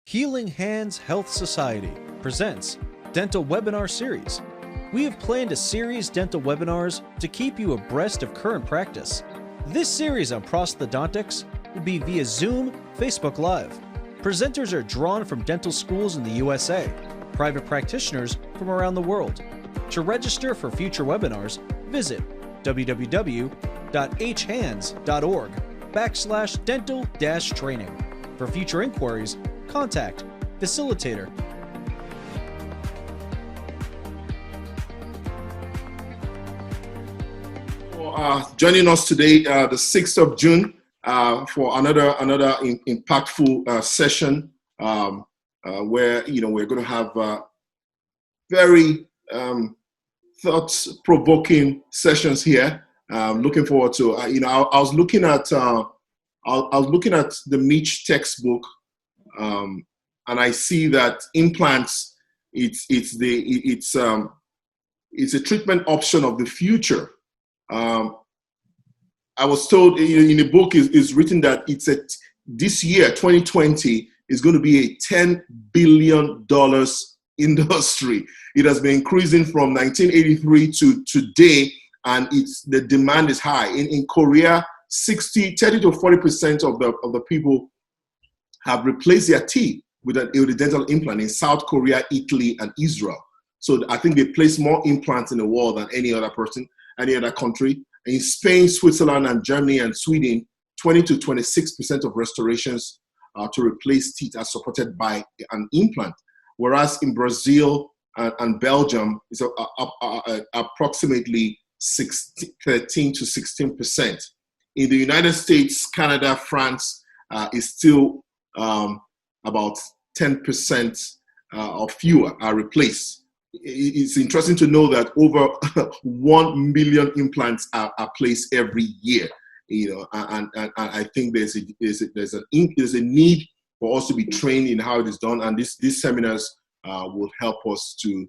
Healing Hands Health Society presents Dental Webinar Series. We have planned a series dental webinars to keep you abreast of current practice. This series on prosthodontics will be via Zoom, Facebook Live. Presenters are drawn from dental schools in the USA, private practitioners from around the world. To register for future webinars, visit www.hhands.org/dental-training. For future inquiries, contact Facilitator. Joining us today, the 6th of June, for another impactful session where we're going to have very thought-provoking sessions here. Looking forward to. I was looking at the Mitch textbook, and I see that implants it's a treatment option of the future. I was told in the book is written that this year 2020 is going to be a $10 billion industry. It has been increasing from 1983 to today, and the demand is high. In Korea, 30 to 40% of the people have replaced their teeth with a dental implant. In South Korea, Italy, and Israel. So I think they place more implants in the world than any other country. In Spain, Switzerland, and Germany and Sweden, 20 to 26% of restorations to replace teeth are supported by an implant. Whereas in Brazil and Belgium, it's approximately 13 to 16%. In the United States, Canada, France is still about 10% or fewer are replaced. It's interesting to know that over 1 million implants are placed every year. And I think there's a need for us to be trained in how it is done, and these seminars will help us to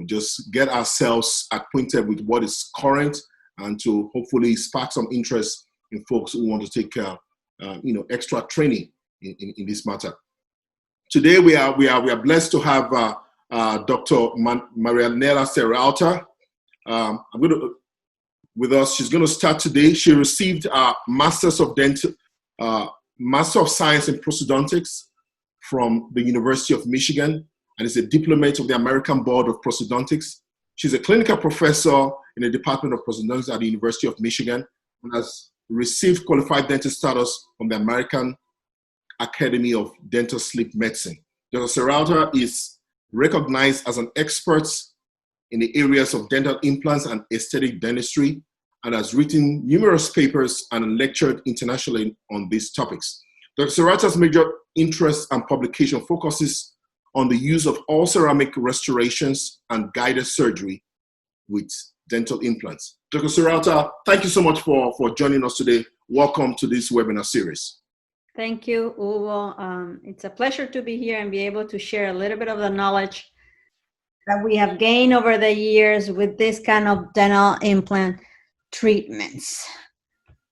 just get ourselves acquainted with what is current, and to hopefully spark some interest in folks who want to take extra training in this matter. Today we are blessed to have Dr. Marianela Sierraalta with us. She's going to start today. She received a Master of Science in Prosthodontics from the University of Michigan, and is a diplomate of the American Board of Prosthodontics. She's a clinical professor in the Department of Prosthodontics at the University of Michigan, and has received qualified dentist status from the American Academy of Dental Sleep Medicine. Dr. Sierraalta is recognized as an expert in the areas of dental implants and aesthetic dentistry, and has written numerous papers and lectured internationally on these topics. Dr. Sierraalta's major interest and publication focuses on the use of all ceramic restorations and guided surgery with dental implants. Dr. Sierraalta, thank you so much for joining us today. Welcome to this webinar series. Thank you, Hugo. It's a pleasure to be here and be able to share a little bit of the knowledge that we have gained over the years with this kind of dental implant treatments.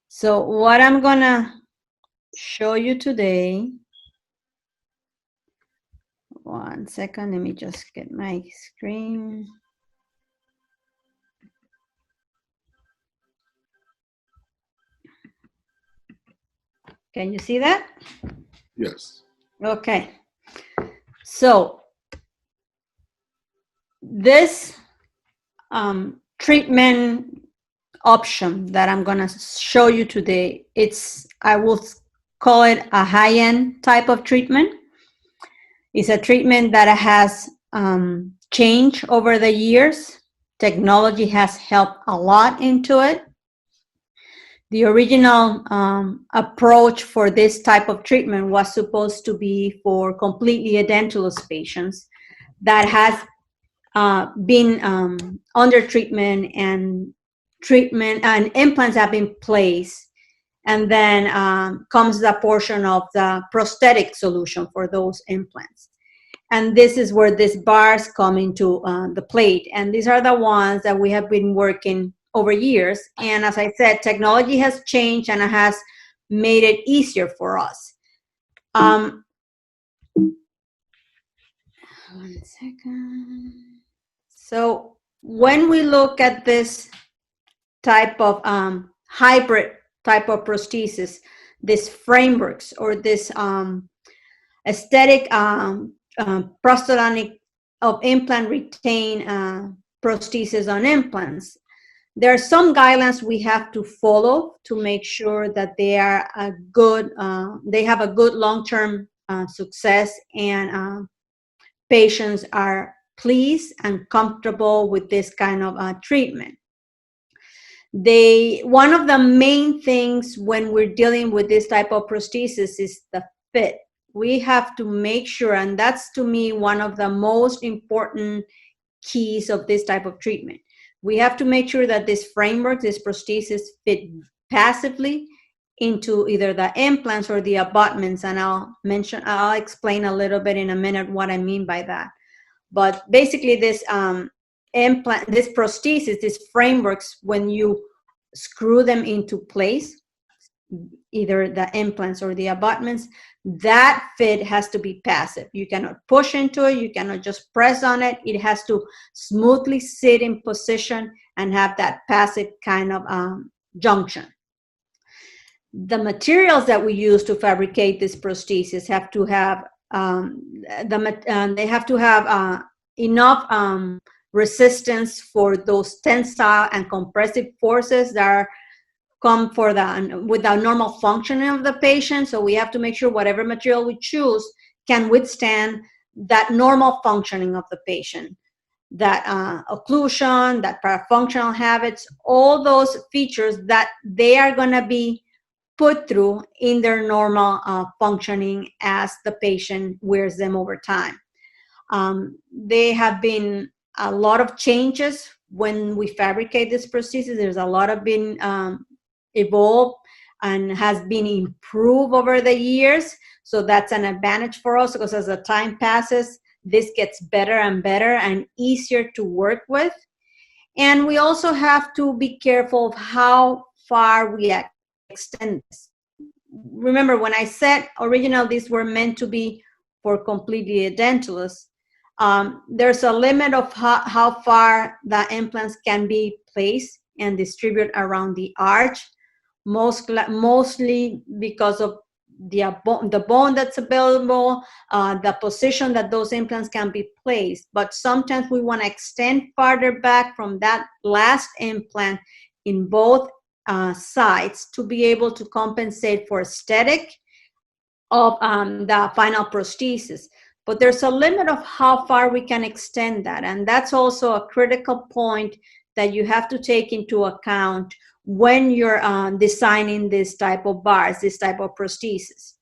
So what I'm gonna show you today, one second, let me just get my screen. Can you see that? Yes. Okay. So this treatment option that I'm going to show you today, I will call it a high-end type of treatment. It's a treatment that has changed over the years. Technology has helped a lot into it. The original approach for this type of treatment was supposed to be for completely edentulous patients that has been under treatment and implants have been placed, and then comes the portion of the prosthetic solution for those implants. And this is where these bars come into the plate, and these are the ones that we have been working over years. And as I said, technology has changed and it has made it easier for us. 1 second. So when we look at this type of hybrid type of prosthesis, this frameworks or this aesthetic prosthodontic of implant retain prosthesis on implants, there are some guidelines we have to follow to make sure that they are a good, they have a good long-term success, and patients are pleased and comfortable with this kind of treatment. One of the main things when we're dealing with this type of prosthesis is the fit. We have to make sure, and that's to me one of the most important keys of this type of treatment. We have to make sure that this framework, this prosthesis, fit passively into either the implants or the abutments, and I'll explain a little bit in a minute what I mean by that. But basically, this implant, this prosthesis, these frameworks, when you screw them into place, either the implants or the abutments, that fit has to be passive. You cannot push into it, you cannot just press on it. It has to smoothly sit in position and have that passive kind of junction. The materials that we use to fabricate this prosthesis have to have they have to have enough resistance for those tensile and compressive forces that come with the normal functioning of the patient. So we have to make sure whatever material we choose can withstand that normal functioning of the patient, that occlusion, that parafunctional habits, all those features that they are going to be put through in their normal functioning as the patient wears them over time. There have been a lot of changes when we fabricate this prosthesis. There's a lot of been evolved and has been improved over the years. So that's an advantage for us, because as the time passes, this gets better and better and easier to work with. And we also have to be careful of how far we extend this. Remember, when I said original, these were meant to be for completely edentulous. There's a limit of how far the implants can be placed and distributed around the arch, mostly because of the bone that's available, the position that those implants can be placed. But sometimes we want to extend farther back from that last implant in both sides to be able to compensate for aesthetic of the final prosthesis. But there's a limit of how far we can extend that, and that's also a critical point that you have to take into account when you're designing this type of bars, this type of prosthesis.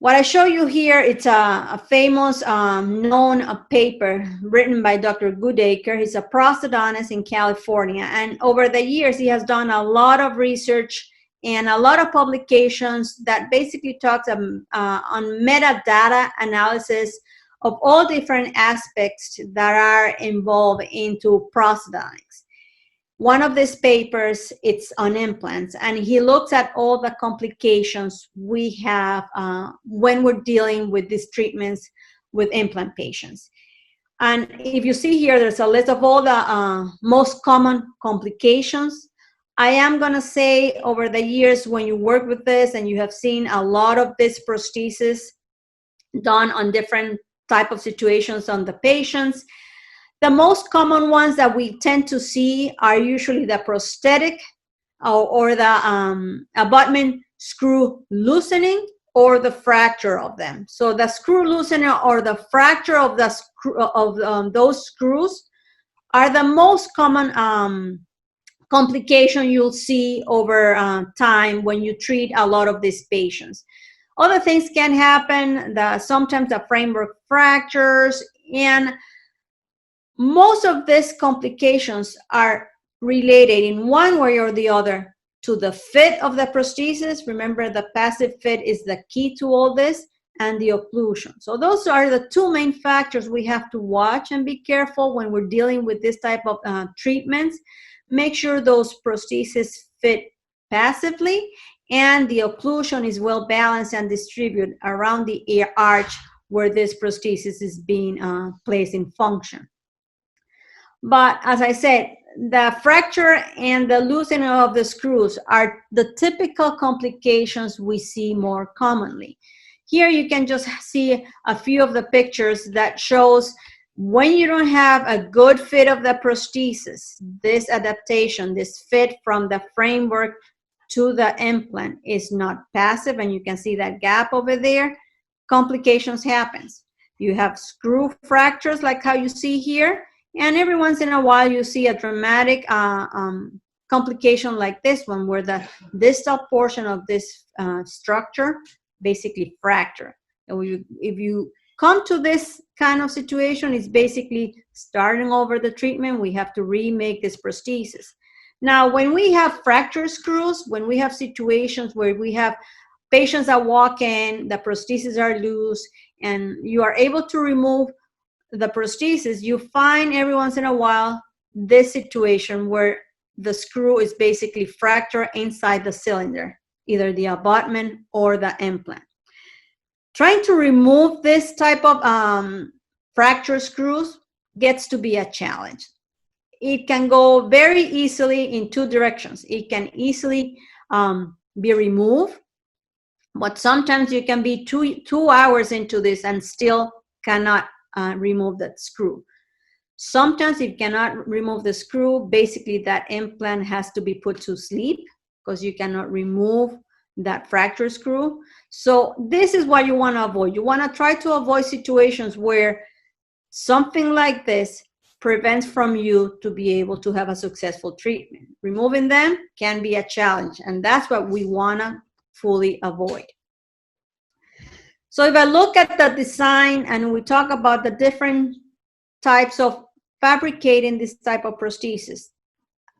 What I show you here, it's a famous known paper written by Dr. Goodacre. He's a prosthodontist in California, and over the years he has done a lot of research and a lot of publications that basically talks on metadata analysis of all different aspects that are involved into prosthodontics. One of these papers, it's on implants, and he looks at all the complications we have when we're dealing with these treatments with implant patients. And if you see here, there's a list of all the most common complications. I am going to say, over the years, when you work with this and you have seen a lot of this prosthesis done on different type of situations on the patients, the most common ones that we tend to see are usually the prosthetic or the abutment screw loosening or the fracture of them. So the screw loosening or the fracture of those screws are the most common complication you'll see over time when you treat a lot of these patients. Other things can happen. Sometimes the framework fractures, and most of these complications are related in one way or the other to the fit of the prosthesis. Remember, the passive fit is the key to all this, and the occlusion. So those are the two main factors we have to watch and be careful when we're dealing with this type of treatments. Make sure those prostheses fit passively and the occlusion is well balanced and distributed around the arch where this prosthesis is being placed in function. But as I said, the fracture and the loosening of the screws are the typical complications we see more commonly. Here you can just see a few of the pictures that shows when you don't have a good fit of the prosthesis, this adaptation, this fit from the framework to the implant is not passive, and you can see that gap over there, complications happens. You have screw fractures like how you see here, and every once in a while you see a dramatic complication like this one, where the distal portion of this structure basically fracture. If you come to this kind of situation, it's basically starting over the treatment. We have to remake this prosthesis. Now, when we have fracture screws, when we have situations where we have patients that walk in, the prostheses are loose, and you are able to remove the prosthesis, you find every once in a while this situation where the screw is basically fractured inside the cylinder, either the abutment or the implant. Trying to remove this type of fracture screws gets to be a challenge. It can go very easily in two directions. It can easily be removed, but sometimes you can be two hours into this and still cannot remove that screw. Sometimes if you cannot remove the screw, basically that implant has to be put to sleep because you cannot remove that fracture screw. So this is what you want to avoid. You want to try to avoid situations where something like this prevents from you to be able to have a successful treatment. Removing them can be a challenge, and that's what we want to fully avoid. So if I look at the design and we talk about the different types of fabricating this type of prosthesis,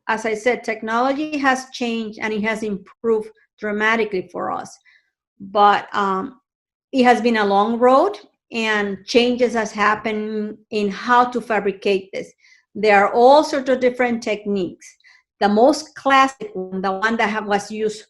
as I said, technology has changed and it has improved dramatically for us. But it has been a long road, and changes has happened in how to fabricate this. There are all sorts of different techniques. The most classic one, the one that was used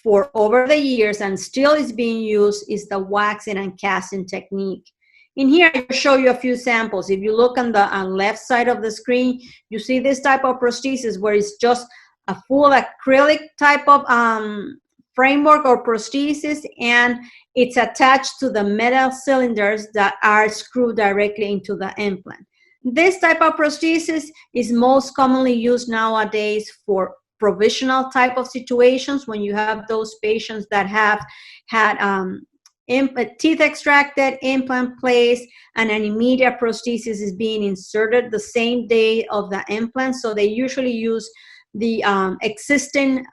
for over the years and still is being used, is the waxing and casting technique. In here, I show you a few samples. If you look on the left side of the screen, you see this type of prosthesis where it's just a full acrylic type of framework or prosthesis, and it's attached to the metal cylinders that are screwed directly into the implant. This type of prosthesis is most commonly used nowadays for provisional type of situations, when you have those patients that have had teeth extracted, implant placed, and an immediate prosthesis is being inserted the same day of the implant. So they usually use the existing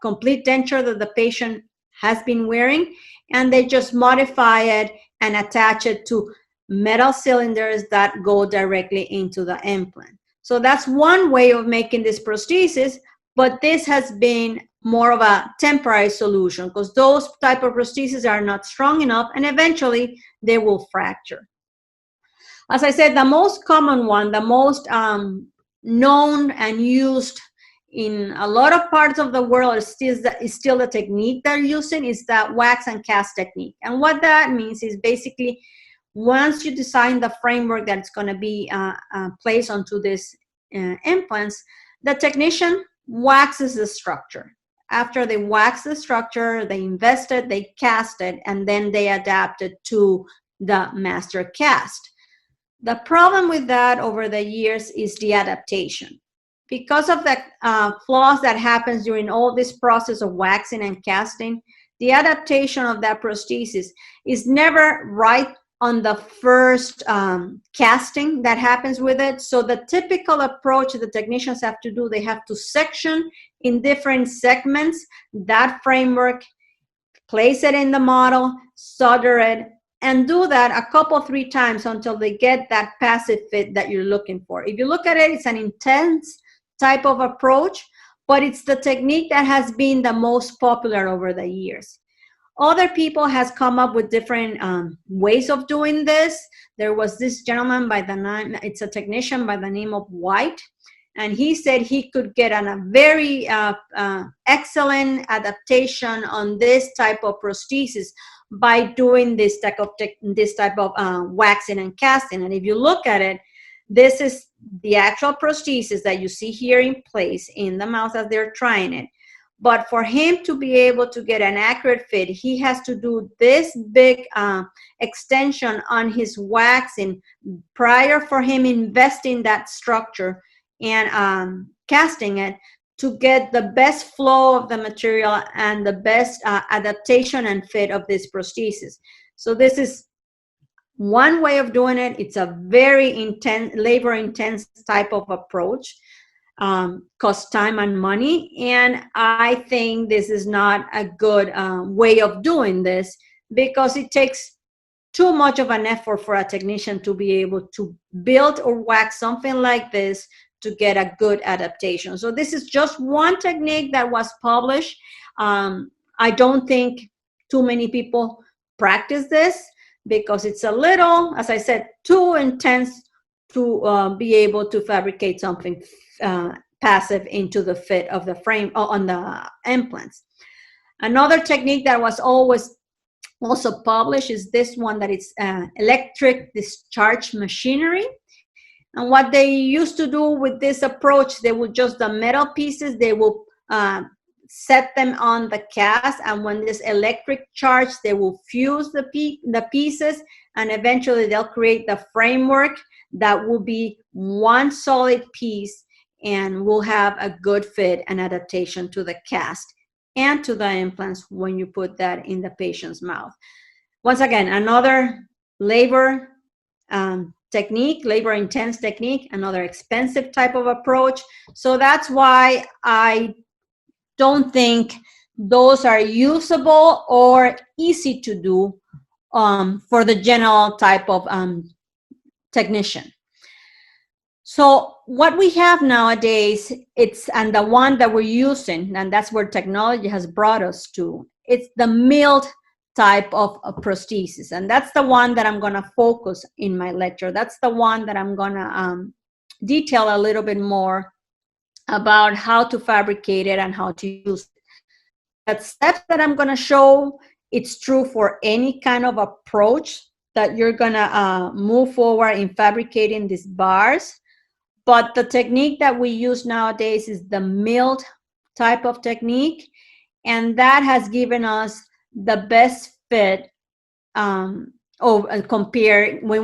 complete denture that the patient has been wearing, and they just modify it and attach it to metal cylinders that go directly into the implant. So that's one way of making this prosthesis, but this has been more of a temporary solution because those type of prostheses are not strong enough and eventually they will fracture. As I said, the most common one, the most known and used in a lot of parts of the world is still the technique they're using, is that wax and cast technique. And what that means is basically once you design the framework that's going to be placed onto these implants, the technician waxes the structure. After they wax the structure, they invest it, they cast it, and then they adapt it to the master cast. The problem with that over the years is the adaptation. Because of the flaws that happens during all this process of waxing and casting, the adaptation of that prosthesis is never right on the first casting that happens with it. So the typical approach the technicians have to do, they have to section in different segments that framework, place it in the model, solder it, and do that a couple, 3 times until they get that passive fit that you're looking for. If you look at it, it's an intense type of approach, but it's the technique that has been the most popular over the years. Other people has come up with different ways of doing this. There was this gentleman by the name, it's a technician by the name of White, and he said he could get a very excellent adaptation on this type of prosthesis by doing this type of waxing and casting. And if you look at it, this is the actual prosthesis that you see here in place in the mouth as they're trying it. But for him to be able to get an accurate fit, he has to do this big extension on his waxing prior for him investing that structure and casting it to get the best flow of the material and the best adaptation and fit of this prosthesis. So this is one way of doing it. It's a very intense, labor-intense type of approach. Cost time and money, and I think this is not a good way of doing this because it takes too much of an effort for a technician to be able to build or wax something like this to get a good adaptation. So this is just one technique that was published. I don't think too many people practice this because it's a little, as I said, too intense to be able to fabricate something passive into the fit of the frame on the implants. Another technique that was always also published is this one, that it's electric discharge machinery. And what they used to do with this approach, they would just the metal pieces, they will set them on the cast, and when this electric charge, they will fuse the pieces, and eventually they'll create the framework that will be one solid piece and will have a good fit and adaptation to the cast and to the implants when you put that in the patient's mouth. Once again, another labor technique, labor intense technique, another expensive type of approach. So that's why I don't think those are usable or easy to do for the general type of technician. So what we have nowadays, and the one that we're using, and that's where technology has brought us to, it's the milled type of prosthesis. And that's the one that I'm going to focus in my lecture. That's the one that I'm going to detail a little bit more about how to fabricate it and how to use it. That steps that I'm going to show, it's true for any kind of approach that you're going to move forward in fabricating these bars. But the technique that we use nowadays is the milled type of technique, and that has given us the best fit when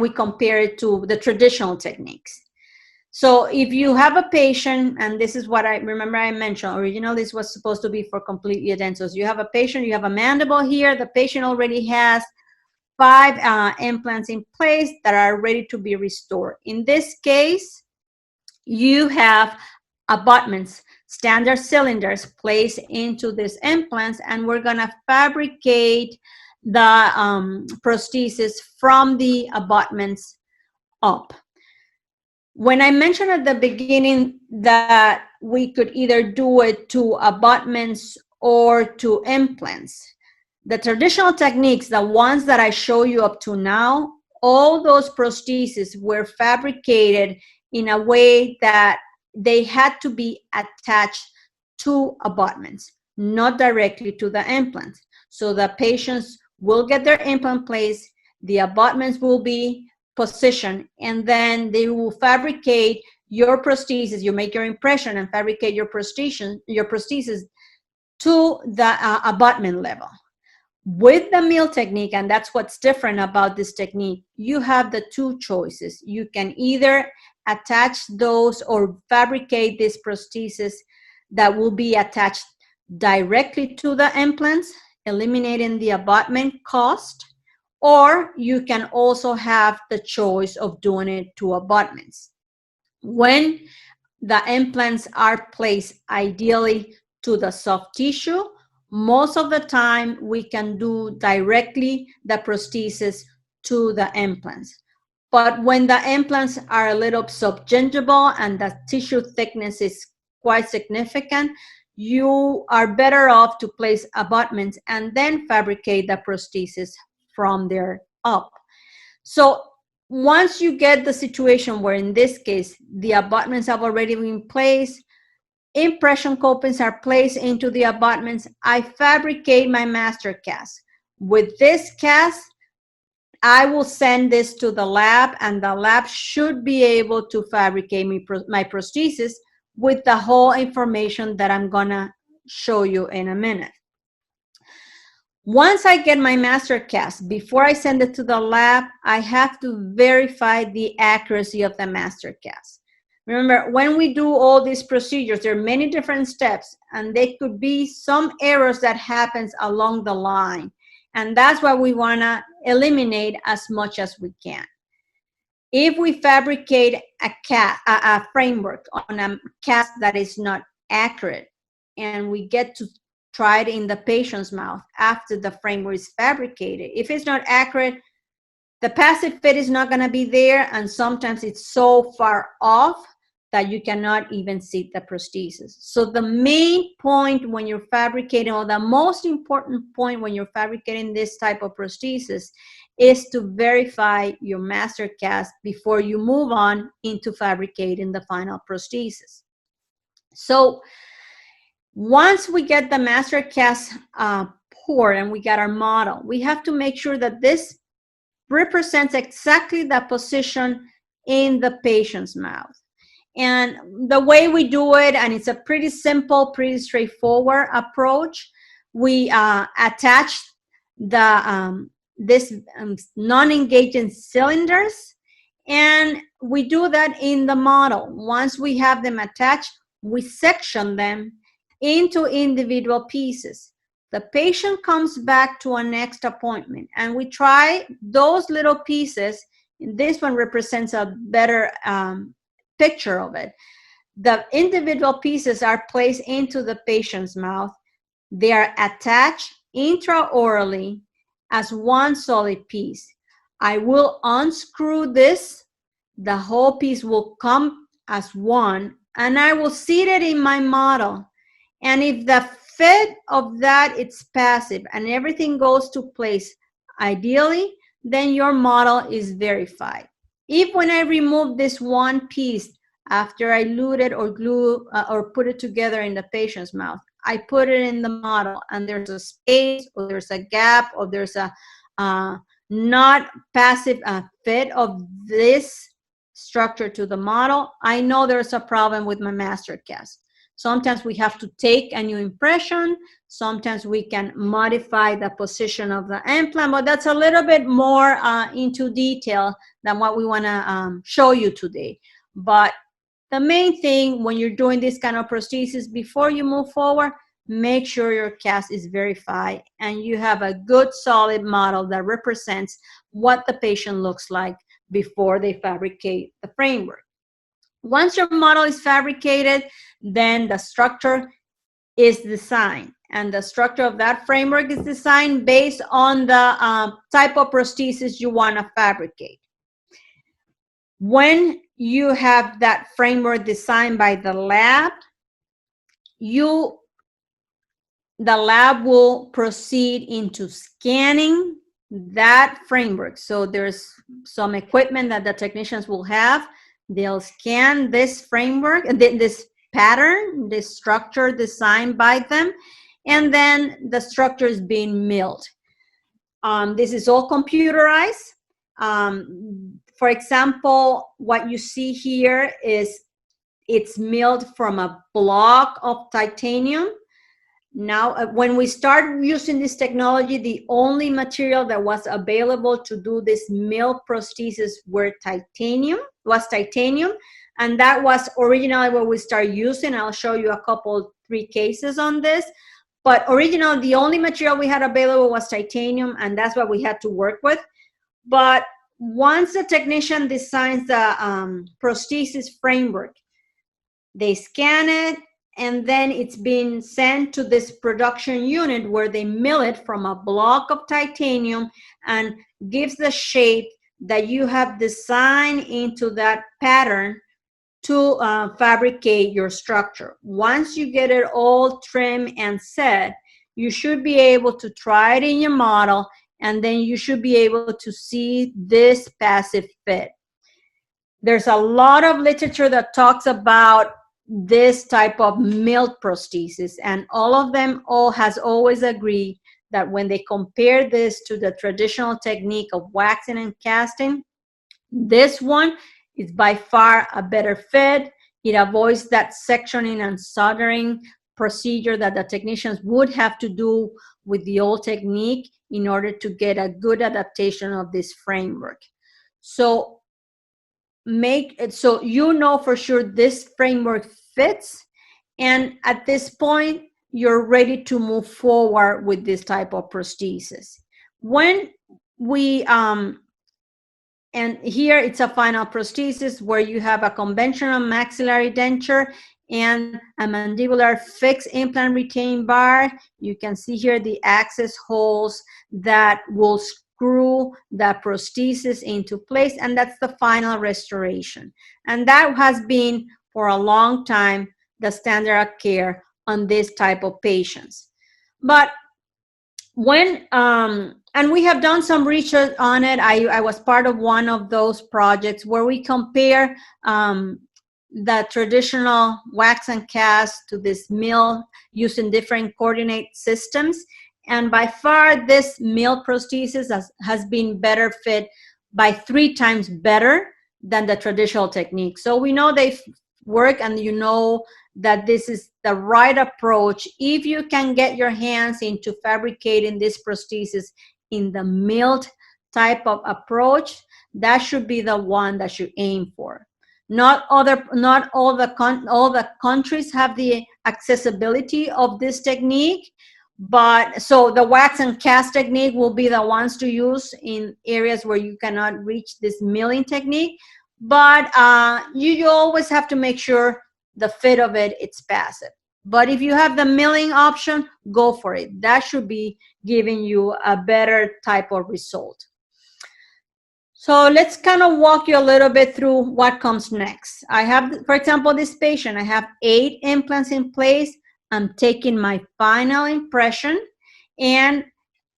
we compare it to the traditional techniques. So if you have a patient, and this is what I remember I mentioned, originally this was supposed to be for completely dental. So you have a patient, you have a mandible here, the patient already has 5 implants in place that are ready to be restored. In this case, you have abutments, standard cylinders placed into these implants, and we're going to fabricate the prosthesis from the abutments up. When I mentioned at the beginning that we could either do it to abutments or to implants, the traditional techniques, the ones that I show you up to now, all those prostheses were fabricated in a way that they had to be attached to abutments, not directly to the implants. So the patients will get their implant placed, the abutments will be positioned, and then they will fabricate your prosthesis. You make your impression and fabricate your prosthesis to the abutment level. With the mill technique, and that's what's different about this technique, you have the 2 choices. You can either attach those or fabricate this prosthesis that will be attached directly to the implants, eliminating the abutment cost, or you can also have the choice of doing it to abutments. When the implants are placed ideally to the soft tissue, most of the time we can do directly the prosthesis to the implants. But when the implants are a little subgingival and the tissue thickness is quite significant, you are better off to place abutments and then fabricate the prosthesis from there up. So once you get the situation where, in this case, the abutments have already been placed, impression copings are placed into the abutments, I fabricate my master cast. With this cast, I will send this to the lab, and the lab should be able to fabricate my prosthesis with the whole information that I'm gonna show you in a minute. Once I get my master cast, before I send it to the lab, I have to verify the accuracy of the master cast. Remember, when we do all these procedures, there are many different steps, and there could be some errors that happens along the line. And that's why we wanna eliminate as much as we can. If we fabricate a framework on a cast that is not accurate, and we get to try it in the patient's mouth after the framework is fabricated, if it's not accurate, the passive fit is not going to be there, and sometimes it's so far off that you cannot even see the prosthesis. So the main point when you're fabricating, or the most important point when you're fabricating this type of prosthesis, is to verify your master cast before you move on into fabricating the final prosthesis. So once we get the master cast poured and we got our model, we have to make sure that this represents exactly the position in the patient's mouth. And the way we do it, and it's a pretty simple, pretty straightforward approach, we attach the non-engaging cylinders, and we do that in the model. Once we have them attached, we section them into individual pieces. The patient comes back to a next appointment, and we try those little pieces. This one represents a better picture of it. The individual pieces are placed into the patient's mouth. They are attached intraorally as one solid piece. I will unscrew this. The whole piece will come as one, and I will seat it in my model. And if the fit of that is passive and everything goes to place ideally, then your model is verified. If when I remove this one piece after I lute it or glue or put it together in the patient's mouth, I put it in the model and there's a space or there's a gap or there's a not passive fit of this structure to the model, I know there's a problem with my master cast. Sometimes we have to take a new impression. Sometimes we can modify the position of the implant, but that's a little bit more into detail than what we want to show you today. But the main thing when you're doing this kind of prosthesis, before you move forward, make sure your cast is verified and you have a good solid model that represents what the patient looks like before they fabricate the framework. Once your model is fabricated, then the structure is designed, and the structure of that framework is designed based on the type of prosthesis you want to fabricate. When you have that framework designed by the lab, the lab will proceed into scanning that framework. So there's some equipment that the technicians will have. They'll scan this framework, this pattern, this structure designed by them, and then the structure is being milled. This is all computerized. For example, what you see here is it's milled from a block of titanium. Now, when we started using this technology, the only material that was available to do this mill prosthesis was titanium, and that was originally what we started using. I'll show you a couple, 3 cases on this. But originally, the only material we had available was titanium, and that's what we had to work with. But once the technician designs the prosthesis framework, they scan it, and then it's being sent to this production unit where they mill it from a block of titanium and gives the shape that you have designed into that pattern to fabricate your structure. Once you get it all trimmed and set, you should be able to try it in your model, and then you should be able to see this passive fit. There's a lot of literature that talks about this type of milled prosthesis, and all of them has always agreed that when they compare this to the traditional technique of waxing and casting, this one is by far a better fit. It avoids that sectioning and soldering procedure that the technicians would have to do with the old technique in order to get a good adaptation of this framework. So you know for sure this framework fits, and at this point you're ready to move forward with this type of prosthesis. When we and here it's a final prosthesis where you have a conventional maxillary denture and a mandibular fixed implant retained bar. You can see here the access holes that will screw the prosthesis into place, and that's the final restoration. And that has been for a long time the standard of care on this type of patients. But when and we have done some research on it. I was part of one of those projects where we compare the traditional wax and cast to this mill using different coordinate systems. And by far, this mill prosthesis has been better fit by 3 times better than the traditional technique. So we know they work, and you know that this is the right approach if you can get your hands into fabricating this prosthesis in the milled type of approach. That should be the one that you aim for. Not all the countries have the accessibility of this technique, but so the wax and cast technique will be the ones to use in areas where you cannot reach this milling technique. But you always have to make sure the fit of it's passive. But if you have the milling option, go for it. That should be giving you a better type of result. So let's kind of walk you a little bit through what comes next. I have, for example, this patient, I have 8 implants in place. I'm taking my final impression, and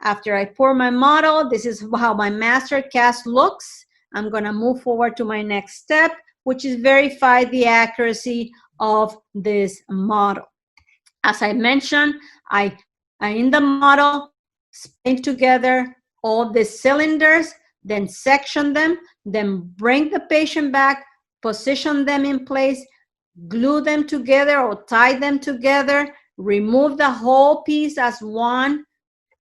after I pour my model, this is how my master cast looks. I'm going to move forward to my next step, which is verify the accuracy of this model. As I mentioned, I in the model spin together all the cylinders, then section them, then bring the patient back, position them in place, glue them together or tie them together, remove the whole piece as one,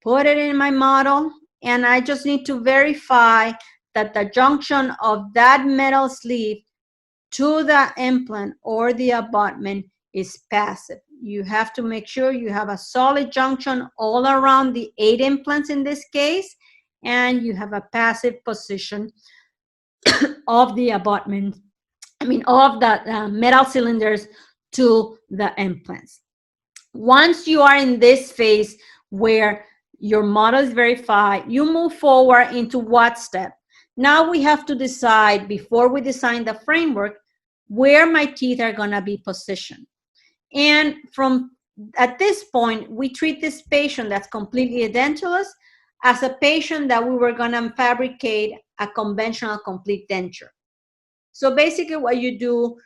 put it in my model, and I just need to verify that the junction of that metal sleeve to the implant or the abutment is passive. You have to make sure you have a solid junction all around the 8 implants in this case, and you have a passive position of the abutment, of the metal cylinders to the implants. Once you are in this phase where your model is verified, you move forward into what step? Now we have to decide, before we design the framework, where my teeth are going to be positioned. And at this point, we treat this patient that's completely edentulous as a patient that we were going to fabricate a conventional complete denture. So basically what you do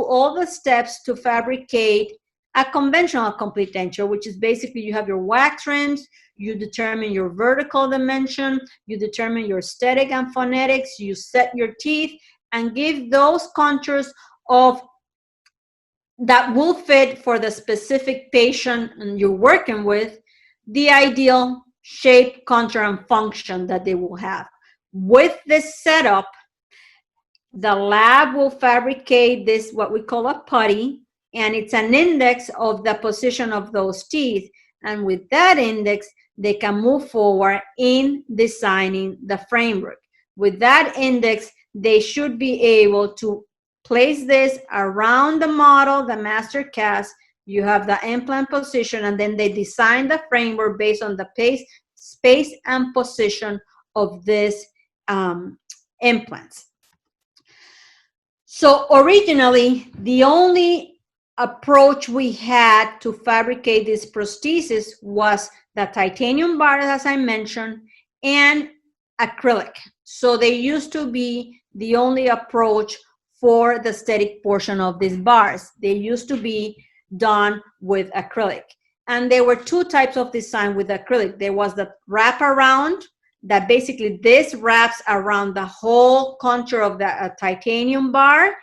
all the steps to fabricate a conventional complete denture, which is basically you have your wax rims, you determine your vertical dimension, you determine your aesthetic and phonetics, you set your teeth, and give those contours of that will fit for the specific patient you're working with, the ideal shape, contour, and function that they will have. With this setup, the lab will fabricate this, what we call a putty, and it's an index of the position of those teeth. And with that index, they can move forward in designing the framework. With that index, they should be able to place this around the model, the master cast. You have the implant position, and then they design the framework based on the space and position of this implants. So originally, the only approach we had to fabricate this prosthesis was the titanium bars, as I mentioned, and acrylic. So they used to be the only approach for the aesthetic portion of these bars. They used to be done with acrylic. And there were two types of design with acrylic. There was the wraparound, that basically this wraps around the whole contour of the titanium bar,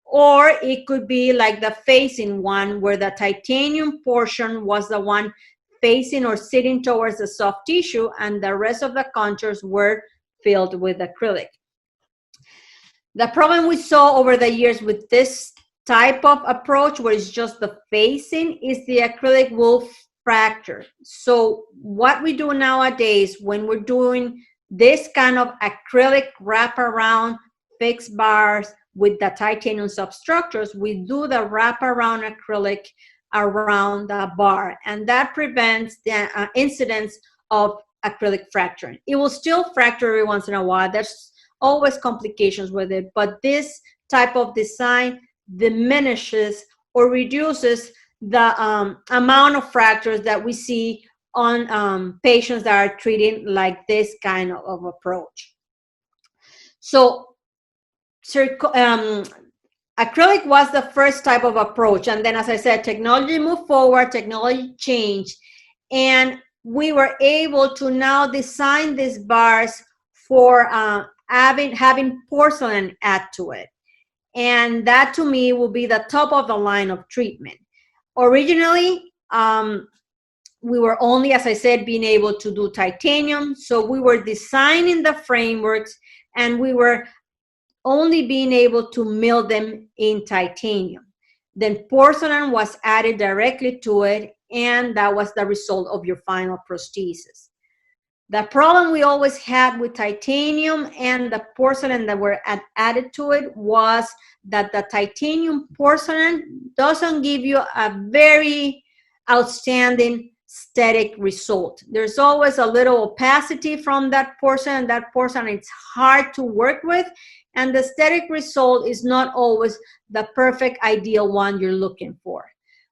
or it could be like the facing one, where the titanium portion was the one facing or sitting towards the soft tissue, and the rest of the contours were filled with acrylic. The problem we saw over the years with this type of approach, where it's just the facing, is the acrylic will fracture. So what we do nowadays when we're doing this kind of acrylic wraparound fixed bars with the titanium substructures, we do the wraparound acrylic around the bar, and that prevents the incidence of acrylic fracturing. It will still fracture every once in a while. There's always complications with it, but this type of design diminishes or reduces the amount of fractures that we see on patients that are treating like this kind of approach. So acrylic was the first type of approach, and then, as I said, technology moved forward, technology changed, and we were able to now design these bars for having porcelain add to it. And that, to me, will be the top of the line of treatment. Originally, we were only, as I said, being able to do titanium. So we were designing the frameworks, and we were only being able to mill them in titanium. Then porcelain was added directly to it, and that was the result of your final prosthesis. The problem we always had with titanium and the porcelain that were added to it was that the titanium porcelain doesn't give you a very outstanding aesthetic result. There's always a little opacity from that porcelain. That porcelain, it's hard to work with, and the aesthetic result is not always the perfect ideal one you're looking for.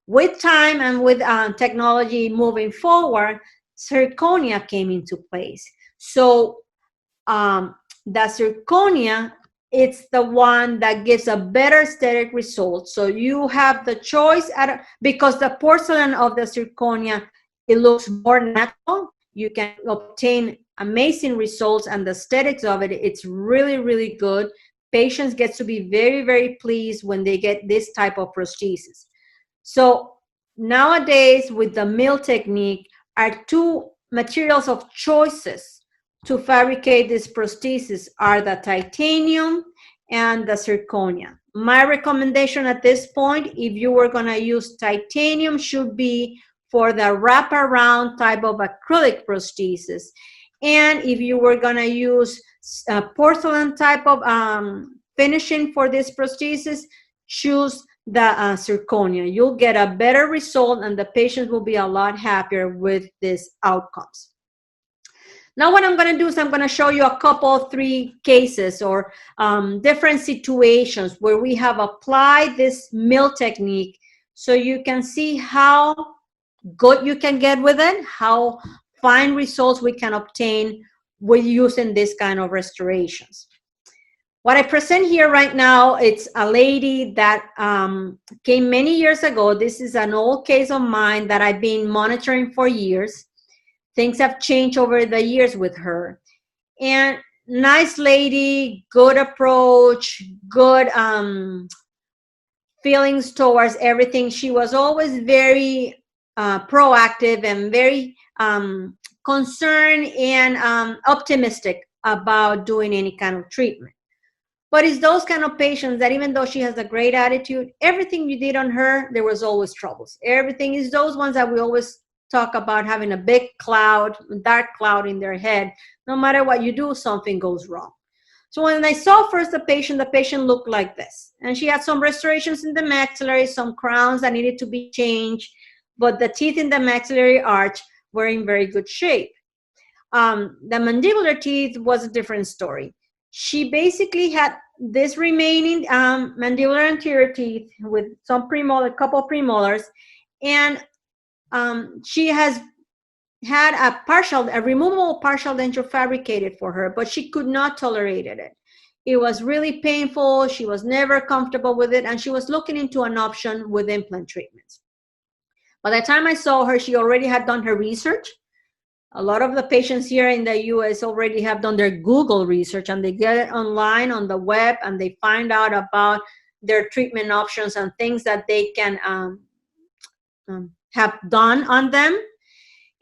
With time and with technology moving forward, zirconia came into place. So the zirconia, it's the one that gives a better aesthetic result. So you have the choice because the porcelain of the zirconia, it looks more natural. You can obtain amazing results, and the aesthetics of it, it's really, really good. Patients get to be very, very pleased when they get this type of prosthesis. So nowadays, with the mill technique, our two materials of choices to fabricate this prosthesis are the titanium and the zirconia. My recommendation at this point, if you were going to use titanium, should be for the wraparound type of acrylic prosthesis. And if you were going to use porcelain type of finishing for this prosthesis, choose the zirconia. You'll get a better result, and the patient will be a lot happier with these outcomes. Now what I'm going to do is I'm going to show you a couple, 3 cases or different situations where we have applied this mill technique, so you can see how good you can get with it, how fine results we can obtain with using this kind of restorations. What I present here right now, it's a lady that came many years ago. This is an old case of mine that I've been monitoring for years. Things have changed over the years with her. And nice lady, good approach, good feelings towards everything. She was always very proactive and very concerned and optimistic about doing any kind of treatment. But it's those kind of patients that even though she has a great attitude, everything you did on her, there was always troubles. Everything is those ones that we always talk about having a big cloud, dark cloud in their head. No matter what you do, something goes wrong. So when I saw first the patient looked like this. And she had some restorations in the maxillary, some crowns that needed to be changed, but the teeth in the maxillary arch were in very good shape. The mandibular teeth was a different story. She basically had this remaining mandibular anterior teeth with some premolar, a couple of premolars, and she has had a removable partial denture fabricated for her, but she could not tolerate it. It was really painful. She was never comfortable with it, and she was looking into an option with implant treatments. By the time I saw her, she already had done her research. A lot of the patients here in the US already have done their Google research, and they get it online on the web, and they find out about their treatment options and things that they can have done on them.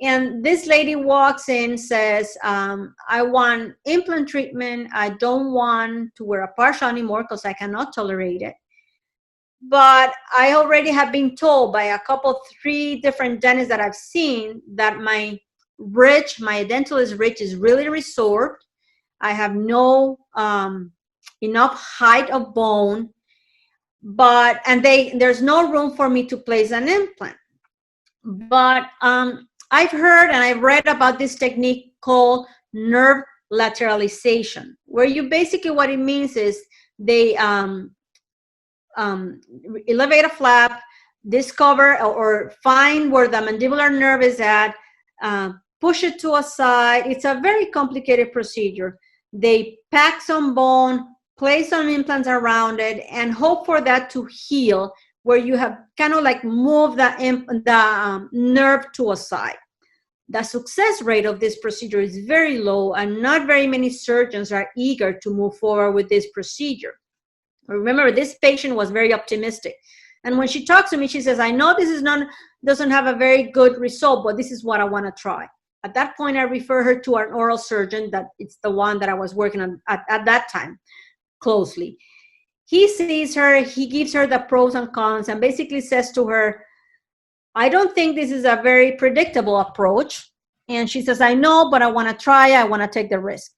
And this lady walks in, says, I want implant treatment. I don't want to wear a partial anymore because I cannot tolerate it. But I already have been told by a couple, 3 different dentists that I've seen that my dental ridge is really resorbed. I have no enough height of bone, and there's no room for me to place an implant. But I've heard and I've read about this technique called nerve lateralization, where you basically, what it means is they elevate a flap, discover or find where the mandibular nerve is at, push it to a side. It's a very complicated procedure. They pack some bone, place some implants around it, and hope for that to heal, where you have kind of like moved the nerve to a side. The success rate of this procedure is very low, and not very many surgeons are eager to move forward with this procedure. Remember, this patient was very optimistic. And when she talks to me, she says, I know this doesn't have a very good result, but this is what I want to try. At that point, I refer her to an oral surgeon. That it's the one that I was working on at that time closely. He sees her, he gives her the pros and cons, and basically says to her, I don't think this is a very predictable approach. And she says, I know, but I want to try. I want to take the risk.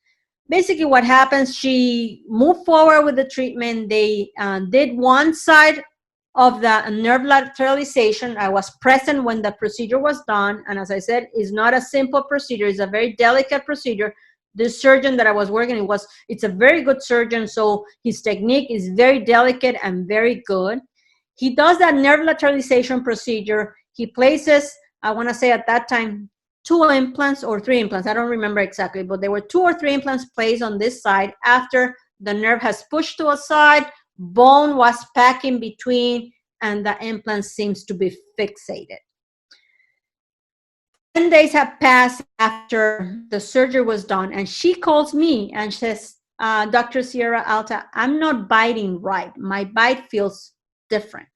Basically, what happens, she moved forward with the treatment. They did one side of the nerve lateralization. I was present when the procedure was done. And as I said, it's not a simple procedure. It's a very delicate procedure. This surgeon that I was working with, it's a very good surgeon. So his technique is very delicate and very good. He does that nerve lateralization procedure. He places, I want to say at that time, 2 implants or 3 implants. I don't remember exactly, but there were 2 or 3 implants placed on this side after the nerve has pushed to a side, bone was packed in between, and the implant seems to be fixated. 10 days have passed after the surgery was done, and she calls me and says, Dr. Sierraalta, I'm not biting right. My bite feels different.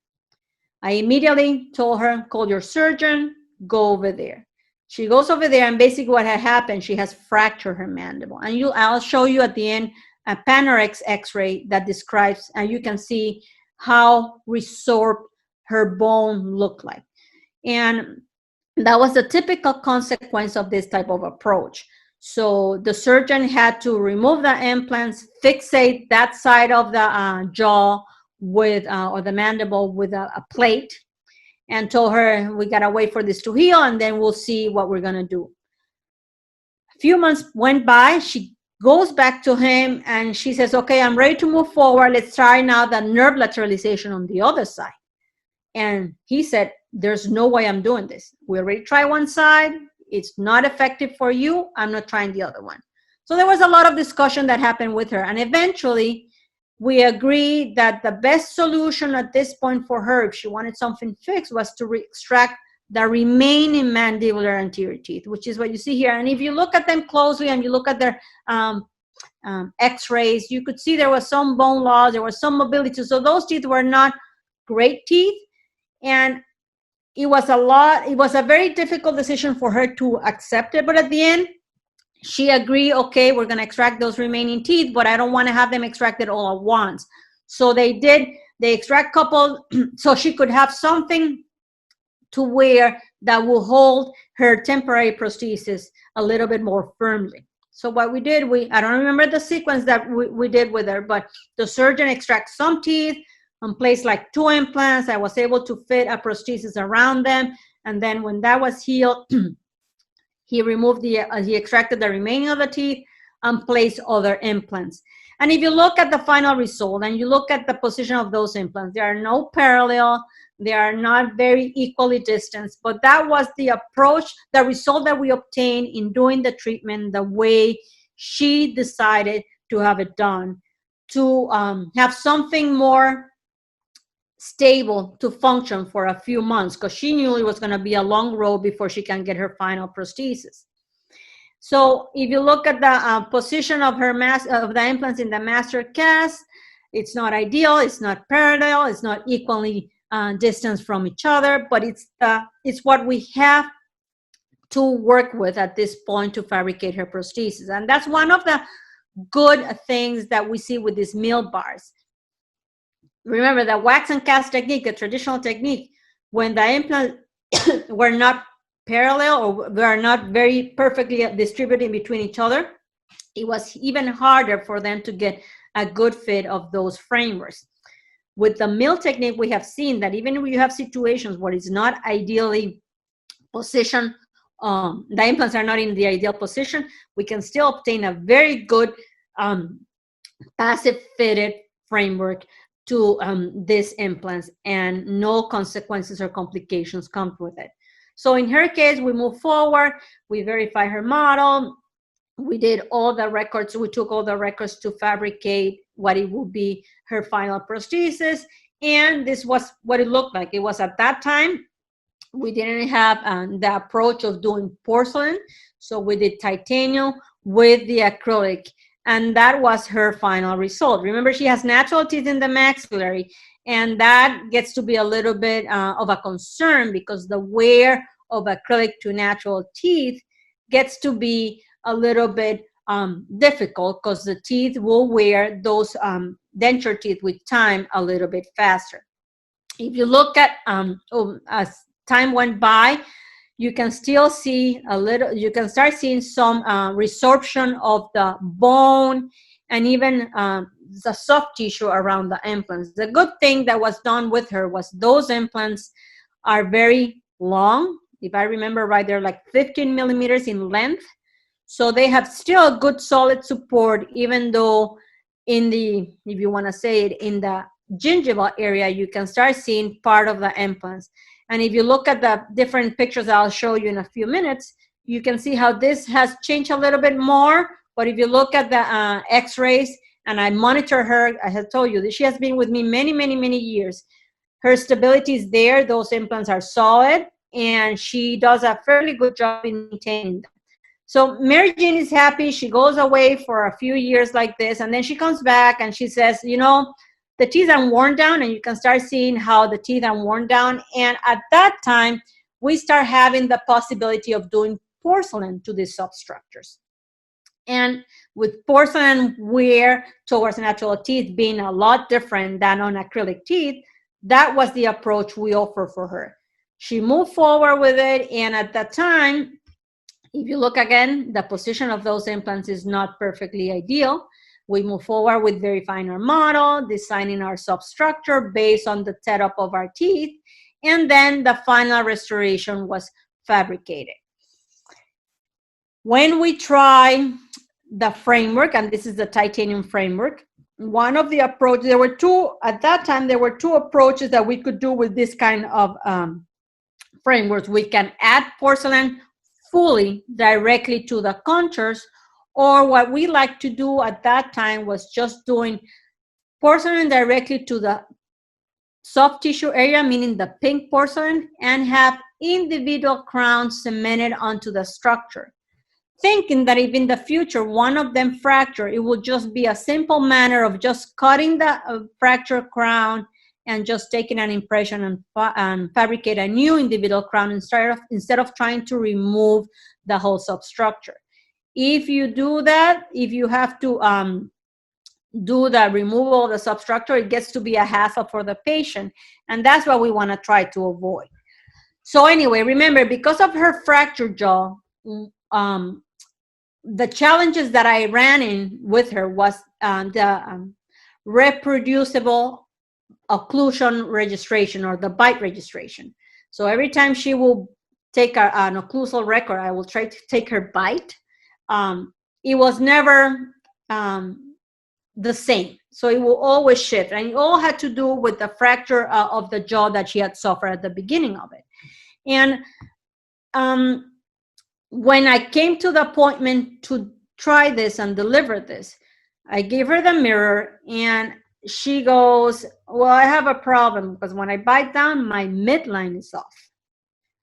I immediately told her, call your surgeon, go over there. She goes over there, and basically what had happened, she has fractured her mandible. And I'll show you at the end a Panorex x-ray that describes, and you can see how resorbed her bone looked like. And that was the typical consequence of this type of approach. So the surgeon had to remove the implants, fixate that side of the jaw with, or the mandible with a plate, and told her, we gotta wait for this to heal, and then we'll see what we're gonna do. A few months went by. She goes back to him and she says, okay, I'm ready to move forward. Let's try now the nerve lateralization on the other side. And he said, there's no way I'm doing this. We already tried one side. It's not effective for you. I'm not trying the other one. So there was a lot of discussion that happened with her. And eventually we agreed that the best solution at this point for her, if she wanted something fixed, was to extract the remaining mandibular anterior teeth, which is what you see here. And if you look at them closely and you look at their x-rays, you could see there was some bone loss, there was some mobility. So those teeth were not great teeth. And it was a very difficult decision for her to accept it. But at the end, she agreed, okay, we're going to extract those remaining teeth, but I don't want to have them extracted all at once. So they extract couple so she could have something to wear that will hold her temporary prosthesis a little bit more firmly. So what we did, I don't remember the sequence that we did with her, but the surgeon extracted some teeth and placed like 2 implants. I was able to fit a prosthesis around them. And then when that was healed, he extracted the remaining of the teeth and placed other implants. And if you look at the final result and you look at the position of those implants, they are no parallel, they are not very equally distanced, but that was the approach, the result that we obtained in doing the treatment the way she decided to have it done, to have something more stable to function for a few months, because she knew it was going to be a long road before she can get her final prosthesis. So if you look at the position of of the implants in the master cast, it's not ideal, it's not parallel, it's not equally distanced from each other, but it's what we have to work with at this point to fabricate her prosthesis. And that's one of the good things that we see with these mill bars. Remember, the wax and cast technique, the traditional technique, when the implants were not parallel or were not very perfectly distributed between each other, it was even harder for them to get a good fit of those frameworks. With the mill technique, we have seen that even when you have situations where it's not ideally positioned, the implants are not in the ideal position, we can still obtain a very good passive fitted framework to these implants, and no consequences or complications come with it. So in her case, we move forward, we verify her model, we did all the records, we took all the records to fabricate what it would be her final prosthesis, and this was what it looked like. It was at that time, we didn't have the approach of doing porcelain, so we did titanium with the acrylic, and that was her final result. Remember, she has natural teeth in the maxillary, and that gets to be a little bit of a concern, because the wear of acrylic to natural teeth gets to be a little bit difficult, because the teeth will wear those denture teeth with time a little bit faster. If you look at as time went by, you can still see a little, you can start seeing some resorption of the bone and even the soft tissue around the implants. The good thing that was done with her was those implants are very long. If I remember right, they're like 15 millimeters in length. So they have still a good solid support, even though in the, if you want to say it, in the gingival area, you can start seeing part of the implants. And if you look at the different pictures I'll show you in a few minutes, you can see how this has changed a little bit more. But if you look at the x-rays, and I monitor her, I have told you that she has been with me many, many, many years. Her stability is there. Those implants are solid, and she does a fairly good job in maintaining them. So Mary Jane is happy. She goes away for a few years like this, and then she comes back and she says, you know, the teeth are worn down, and you can start seeing how the teeth are worn down. And at that time, we start having the possibility of doing porcelain to these substructures. And with porcelain wear towards natural teeth being a lot different than on acrylic teeth, that was the approach we offer for her. She moved forward with it, and at that time, if you look again, the position of those implants is not perfectly ideal. We move forward with verifying our model, designing our substructure based on the setup of our teeth, and then the final restoration was fabricated. When we try the framework, and this is the titanium framework, one of the approaches, there were two, at that time, there were two approaches that we could do with this kind of frameworks. We can add porcelain fully directly to the contours, or what we like to do at that time was just doing porcelain directly to the soft tissue area, meaning the pink porcelain, and have individual crowns cemented onto the structure, thinking that if in the future one of them fracture, it will just be a simple manner of just cutting the fracture crown and just taking an impression and fabricate a new individual crown instead of trying to remove the whole substructure. If you do that, if you have to do the removal of the substructure, it gets to be a hassle for the patient, and that's what we want to try to avoid. So anyway, remember, because of her fractured jaw, the challenges that I ran in with her was the reproducible occlusion registration, or the bite registration. So every time she will take an occlusal record, I will try to take her bite. It was never the same. So it will always shift. And it all had to do with the fracture of the jaw that she had suffered at the beginning of it. And when I came to the appointment to try this and deliver this, I gave her the mirror, and she goes, well, I have a problem because when I bite down, my midline is off.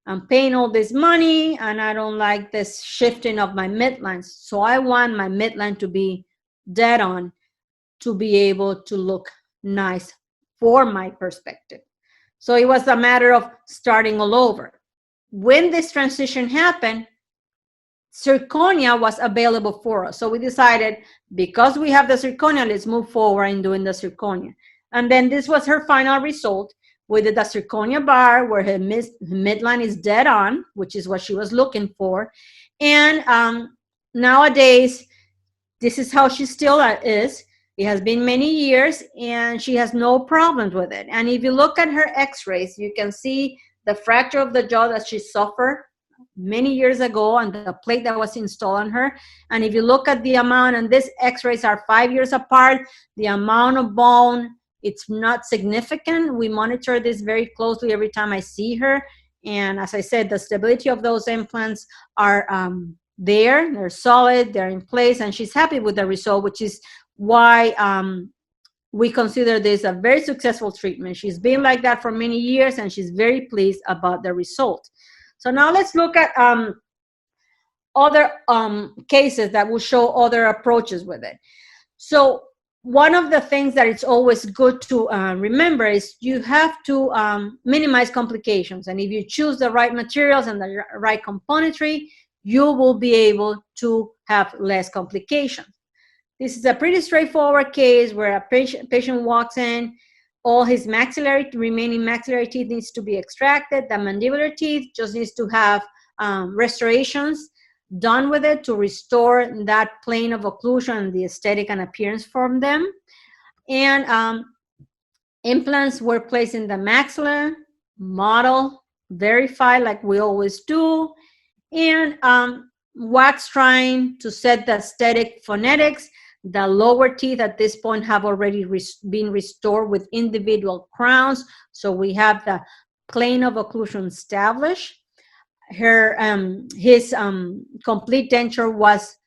I'm paying all this money and I don't like this shifting of my midlines. So I want my midline to be dead on to be able to look nice for my perspective. So it was a matter of starting all over. When this transition happened, zirconia was available for us. So we decided, because we have the zirconia, let's move forward in doing the zirconia. And then this was her final result. We did the zirconia bar where her midline is dead on, which is what she was looking for. And nowadays, this is how she still is. It has been many years and she has no problems with it. And if you look at her x-rays, you can see the fracture of the jaw that she suffered many years ago and the plate that was installed on her. And if you look at the amount, and these x-rays are 5 years apart, the amount of bone, it's not significant. We monitor this very closely every time I see her. And as I said, the stability of those implants are they're solid, they're in place, and she's happy with the result, which is why we consider this a very successful treatment. She's been like that for many years and she's very pleased about the result. So now let's look at other cases that will show other approaches with it. So one of the things that it's always good to remember is you have to minimize complications. And if you choose the right materials and the right componentry, you will be able to have less complications. This is a pretty straightforward case where a patient walks in, all his remaining maxillary teeth needs to be extracted. The mandibular teeth just needs to have restorations done with it to restore that plane of occlusion and the aesthetic and appearance from them. And implants were placed in the maxilla, model, verify like we always do, and wax trying to set the aesthetic phonetics. The lower teeth at this point have already been restored with individual crowns. So we have the plane of occlusion established. His complete denture was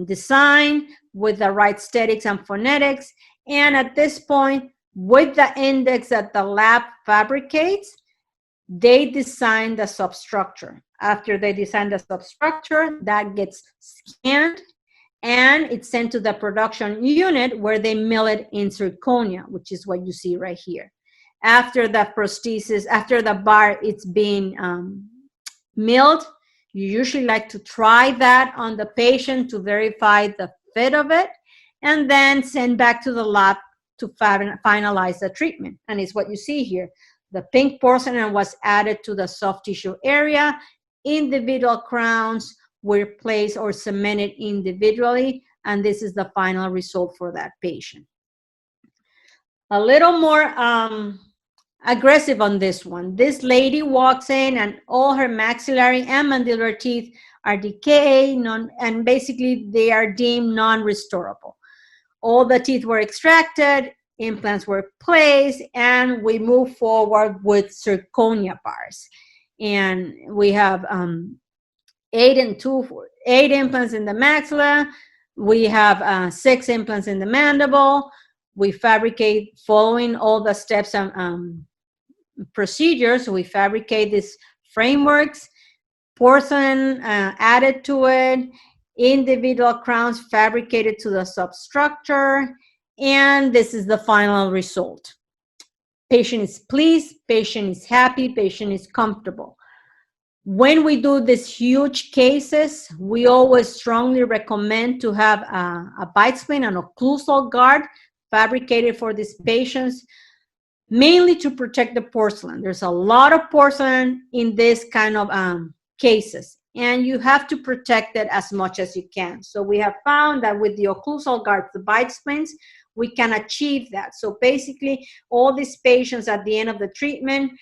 designed with the right aesthetics and phonetics. And at this point, with the index that the lab fabricates, they design the substructure. After they design the substructure, that gets scanned and it's sent to the production unit where they mill it in zirconia, which is what you see right here. After the prosthesis, after the bar, it's being milled. You usually like to try that on the patient to verify the fit of it, and then send back to the lab to finalize the treatment. And it's what you see here. The pink porcelain was added to the soft tissue area. Individual crowns were placed or cemented individually, and this is the final result for that patient. A little more aggressive on this one. This lady walks in and all her maxillary and mandibular teeth are decayed, and basically they are deemed non-restorable. All the teeth were extracted, implants were placed, and we move forward with zirconia bars. And we have 8 implants in the maxilla. We have 6 implants in the mandible. We fabricate following all the steps and procedures. We fabricate these frameworks, porcelain added to it, individual crowns fabricated to the substructure, and this is the final result. Patient is pleased, patient is happy, patient is comfortable. When we do these huge cases, we always strongly recommend to have a bite splint and occlusal guard fabricated for these patients, mainly to protect the porcelain. There's a lot of porcelain in this kind of cases, and you have to protect it as much as you can. So we have found that with the occlusal guards, the bite splints, we can achieve that. So basically, all these patients at the end of the treatment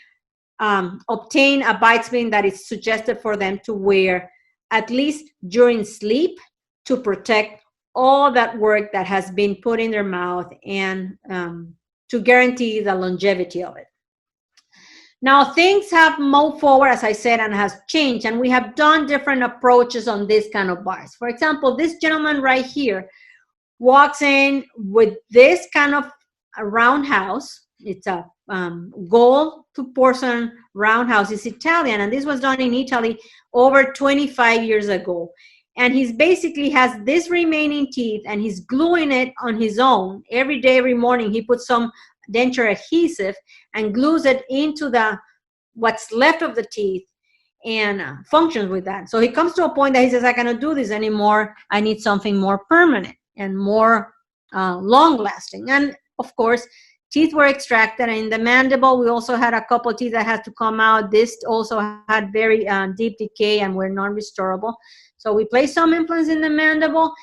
obtain a bite splint that is suggested for them to wear at least during sleep to protect all that work that has been put in their mouth and to guarantee the longevity of it. Now, things have moved forward, as I said, and has changed, and we have done different approaches on this kind of bars. For example, this gentleman right here walks in with this kind of a roundhouse. It's a gold to porcelain roundhouse. It's Italian, and this was done in Italy over 25 years ago. And he's basically has this remaining teeth, and he's gluing it on his own. Every day, every morning, he puts some denture adhesive and glues it into the what's left of the teeth, and functions with that. So he comes to a point that he says, I cannot do this anymore. I need something more permanent and more long lasting. And of course, teeth were extracted. And in the mandible, we also had a couple of teeth that had to come out. This also had very deep decay and were non-restorable. So we placed some implants in the mandible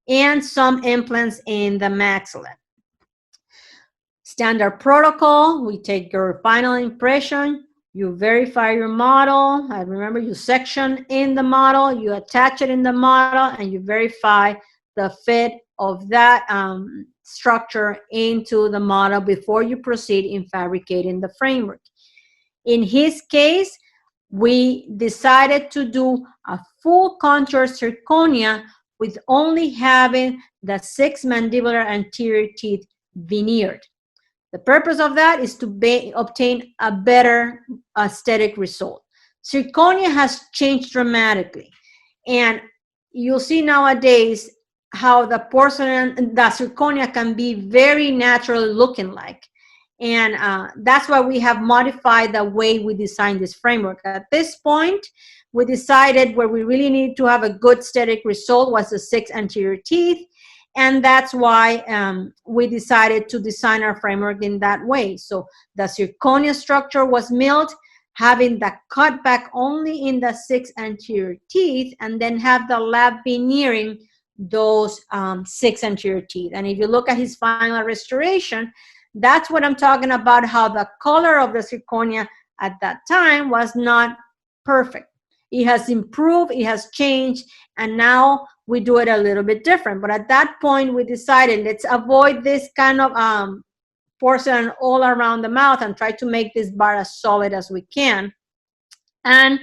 and some implants in the maxilla. Standard protocol, we take your final impression, you verify your model. I remember you section in the model, you attach it in the model, and you verify the fit of that structure into the model before you proceed in fabricating the framework. In his case, we decided to do a full contour zirconia with only having the 6 mandibular anterior teeth veneered. The purpose of that is to obtain a better aesthetic result. Zirconia has changed dramatically, and you'll see nowadays how the porcelain, the zirconia can be very natural looking like. And that's why we have modified the way we design this framework. At this point, we decided where we really need to have a good aesthetic result was the 6 anterior teeth. And that's why we decided to design our framework in that way. So the zirconia structure was milled, having the cutback only in the 6 anterior teeth, and then have the lab veneering those 6 anterior teeth. And if you look at his final restoration, that's what I'm talking about, how the color of the zirconia at that time was not perfect. It has improved, it has changed, and now we do it a little bit different. But at that point, we decided, let's avoid this kind of porcelain all around the mouth and try to make this bar as solid as we can. And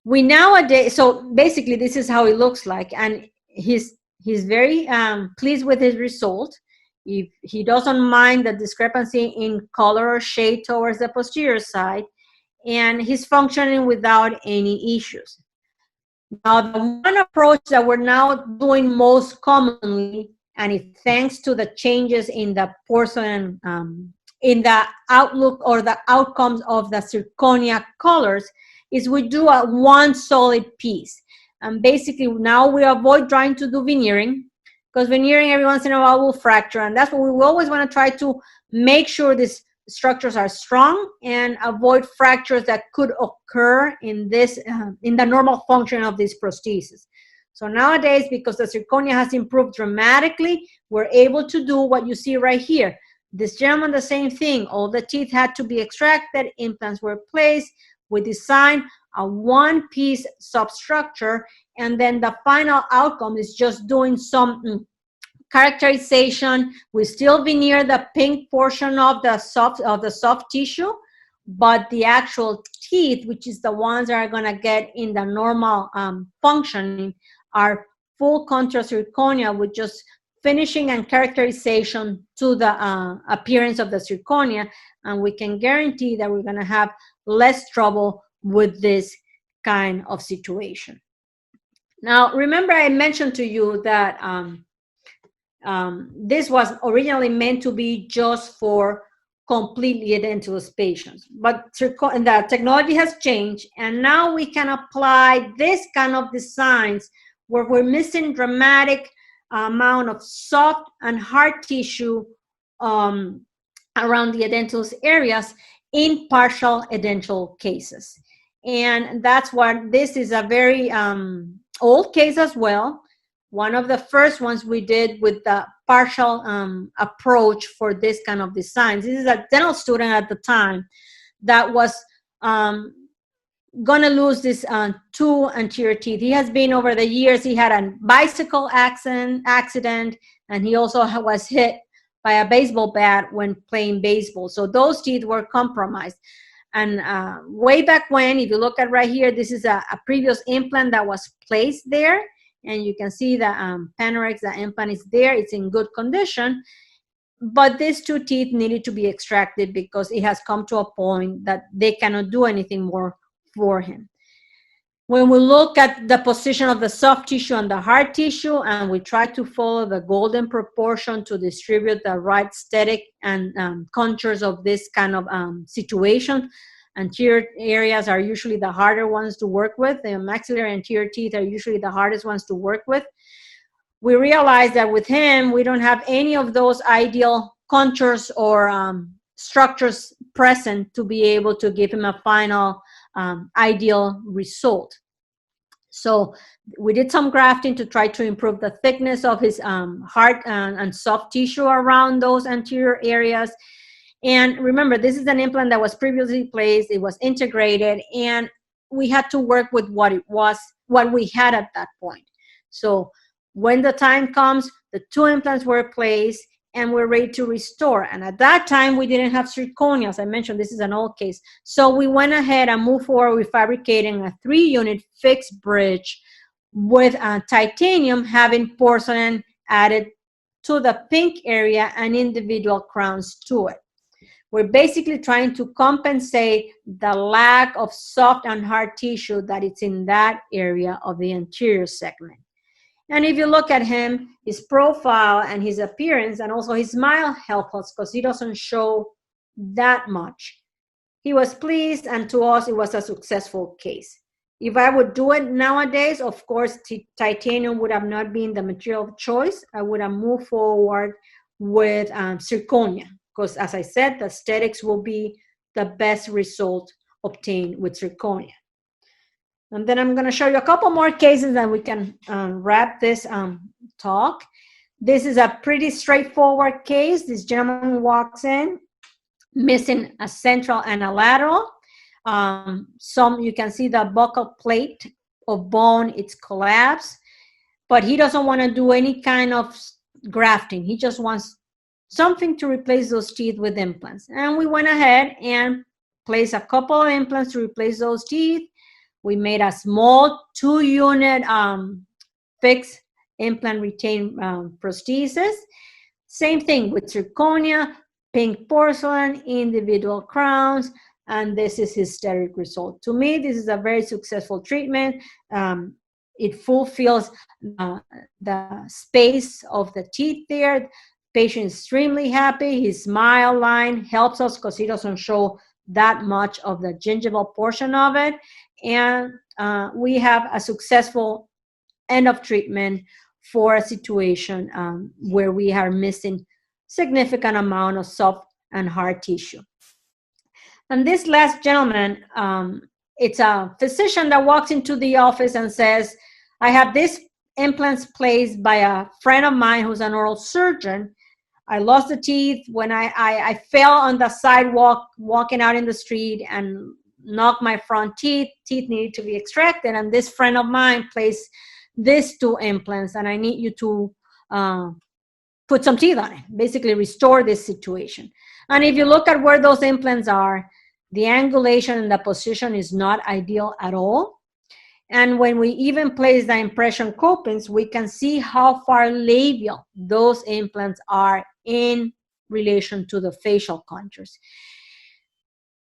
we nowadays, so basically this is how it looks like. And he's very pleased with his result. If he doesn't mind the discrepancy in color or shade towards the posterior side, and he's functioning without any issues. Now, the one approach that we're now doing most commonly, and it's thanks to the changes in the porcelain, in the outlook or the outcomes of the zirconia colors, is we do a one solid piece. And basically now we avoid trying to do veneering, because veneering every once in a while will fracture, and that's what we always want to try to make sure these structures are strong and avoid fractures that could occur in this in the normal function of these prostheses. So nowadays, because the zirconia has improved dramatically, we're able to do what you see right here. This gentleman, the same thing. All the teeth had to be extracted, implants were placed. We designed a one-piece substructure, and then the final outcome is just doing some characterization. We still veneer the pink portion of the soft tissue, but the actual teeth, which is the ones that are going to get in the normal functioning, are full contour zirconia with just finishing and characterization to the appearance of the zirconia, and we can guarantee that we're going to have less trouble with this kind of situation. Now, remember I mentioned to you that this was originally meant to be just for completely edentulous patients, but the technology has changed, and now we can apply this kind of designs where we're missing dramatic amount of soft and hard tissue around the edentulous areas in partial edental cases. And that's what this is, a very old case as well. One of the first ones we did with the partial approach for this kind of designs. This is a dental student at the time that was gonna lose this 2 anterior teeth. He has been, over the years, he had a bicycle accident, and he also was hit by a baseball bat when playing baseball. So those teeth were compromised. And way back when, if you look at right here, this is a previous implant that was placed there. And you can see the Panorex, the implant is there. It's in good condition. but these two teeth needed to be extracted because it has come to a point that they cannot do anything more for him. When we look at the position of the soft tissue and the hard tissue, and we try to follow the golden proportion to distribute the right aesthetic and contours of this kind of situation, anterior areas are usually the harder ones to work with. The maxillary anterior teeth are usually the hardest ones to work with. We realize that with him, we don't have any of those ideal contours or structures present to be able to give him a final ideal result. So we did some grafting to try to improve the thickness of his hard and soft tissue around those anterior areas. And remember, this is an implant that was previously placed, it was integrated, and we had to work with what we had at that point. So when the time comes, the two implants were placed and we're ready to restore. And at that time, we didn't have zirconia. As I mentioned, this is an old case. So we went ahead and moved forward with fabricating a 3-unit fixed bridge with titanium having porcelain added to the pink area and individual crowns to it. We're basically trying to compensate the lack of soft and hard tissue that it's in that area of the anterior segment. And if you look at him, his profile and his appearance and also his smile help us because he doesn't show that much. He was pleased, and to us, it was a successful case. If I would do it nowadays, of course, titanium would have not been the material of choice. I would have moved forward with zirconia because, as I said, the aesthetics will be the best result obtained with zirconia. And then I'm going to show you a couple more cases and we can wrap this talk. This is a pretty straightforward case. This gentleman walks in missing a central and a lateral. You can see the buccal plate of bone, it's collapsed, but he doesn't want to do any kind of grafting. He just wants something to replace those teeth with implants. And we went ahead and placed a couple of implants to replace those teeth. We made a small 2-unit fixed implant retained prosthesis. Same thing with zirconia, pink porcelain, individual crowns, and this is his aesthetic result. To me, this is a very successful treatment. It fulfills the space of the teeth there. Patient is extremely happy. His smile line helps us because he doesn't show that much of the gingival portion of it. And we have a successful end of treatment for a situation where we are missing significant amount of soft and hard tissue. And this last gentleman, it's a physician that walks into the office and says, I have these implants placed by a friend of mine who's an oral surgeon. I lost the teeth when I fell on the sidewalk walking out in the street and knocked my front teeth. Teeth needed to be extracted, and this friend of mine placed these 2 implants, and I need you to put some teeth on it, basically restore this situation. And if you look at where those implants are, the angulation and the position is not ideal at all. And when we even place the impression copings, we can see how far labial those implants are in relation to the facial contours.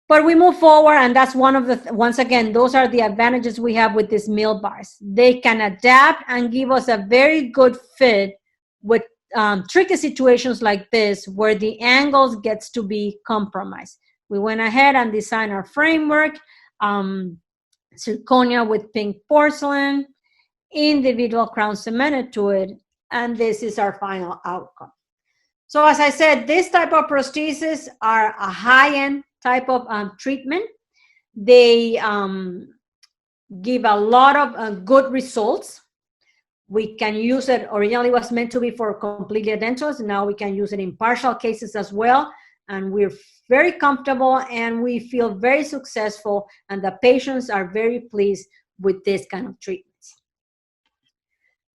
But we move forward, and that's one of the, once again, those are the advantages we have with these mill bars. They can adapt and give us a very good fit with tricky situations like this where the angles gets to be compromised. We went ahead and designed our framework, zirconia with pink porcelain, individual crown cemented to it, and this is our final outcome. So as I said, this type of prosthesis are a high-end type of treatment. They give a lot of good results. We can use it, originally was meant to be for completely dentals, now we can use it in partial cases as well, and we're very comfortable and we feel very successful, and the patients are very pleased with this kind of treatments.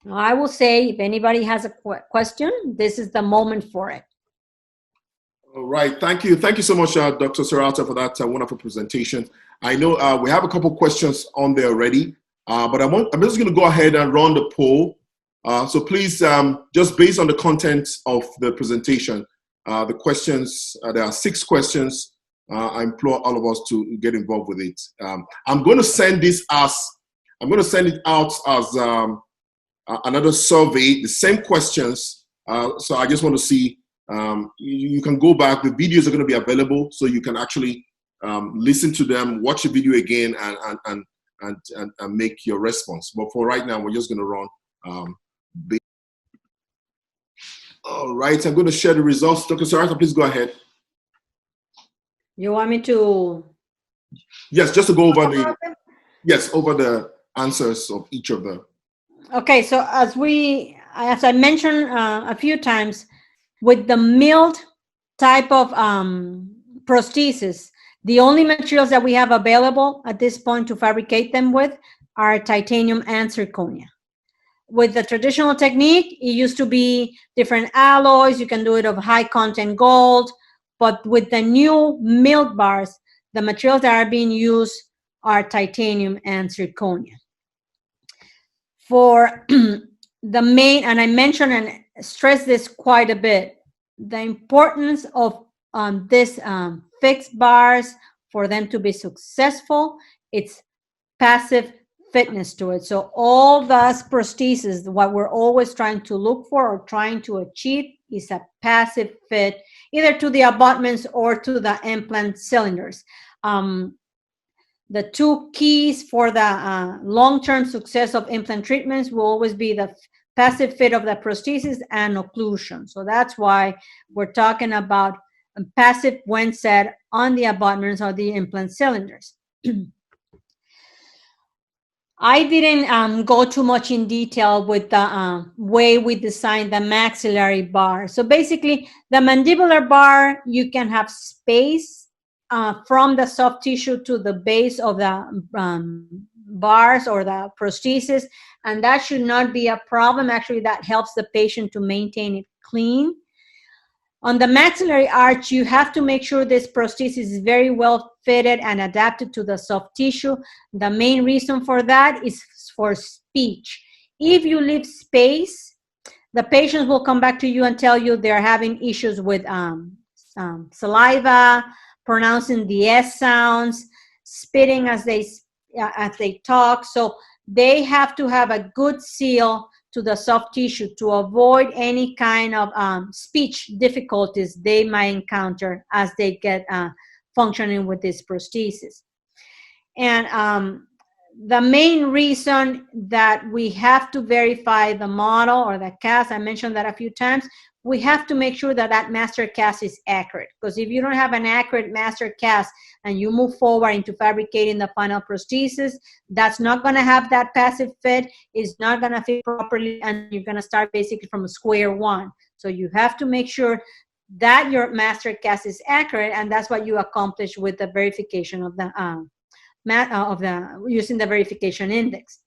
Now, I will say, if anybody has a question, this is the moment for it. All right, thank you so much, Dr. Sierraalta, for that wonderful presentation. I know we have a couple questions on there already, but I'm just going to go ahead and run the poll. So please, just based on the content of the presentation, The questions, there are 6 questions. I implore all of us to get involved with it. I'm going to send it out as another survey, the same questions. So I just want to see, you can go back. The videos are going to be available, so you can actually listen to them, watch the video again, and make your response. But for right now, we're just going to run. All right, I'm going to share the results. Dr. Sierraalta, please go ahead. You want me to? Yes, just to go over over the answers of each of them. Okay, so as I mentioned a few times, with the milled type of prosthesis, the only materials that we have available at this point to fabricate them with are titanium and zirconia. With the traditional technique, it used to be different alloys. You can do it of high content gold, but with the new milled bars, the materials that are being used are titanium and zirconia. For the main, and I mentioned and stress this quite a bit, the importance of this fixed bars, for them to be successful, it's passive fitness to it. So all those prostheses, what we're always trying to look for or trying to achieve is a passive fit, either to the abutments or to the implant cylinders. The 2 keys for the long-term success of implant treatments will always be the passive fit of the prosthesis and occlusion. So that's why we're talking about passive when set on the abutments or the implant cylinders. I didn't go too much in detail with the way we designed the maxillary bar. So basically, the mandibular bar, you can have space from the soft tissue to the base of the bars or the prosthesis, and that should not be a problem. Actually, that helps the patient to maintain it clean. On the maxillary arch, you have to make sure this prosthesis is very well fitted and adapted to the soft tissue. The main reason for that is for speech. If you leave space, the patients will come back to you and tell you they're having issues with saliva, pronouncing the S sounds, spitting as they talk. So they have to have a good seal to the soft tissue to avoid any kind of speech difficulties they might encounter as they get functioning with this prosthesis. And the main reason that we have to verify the model or the cast, I mentioned that a few times, we have to make sure that that master cast is accurate. Because if you don't have an accurate master cast and you move forward into fabricating the final prosthesis, that's not going to have that passive fit, it's not going to fit properly, and you're going to start basically from square one. So you have to make sure that your master cast is accurate, and that's what you accomplish with the verification of the using the verification index.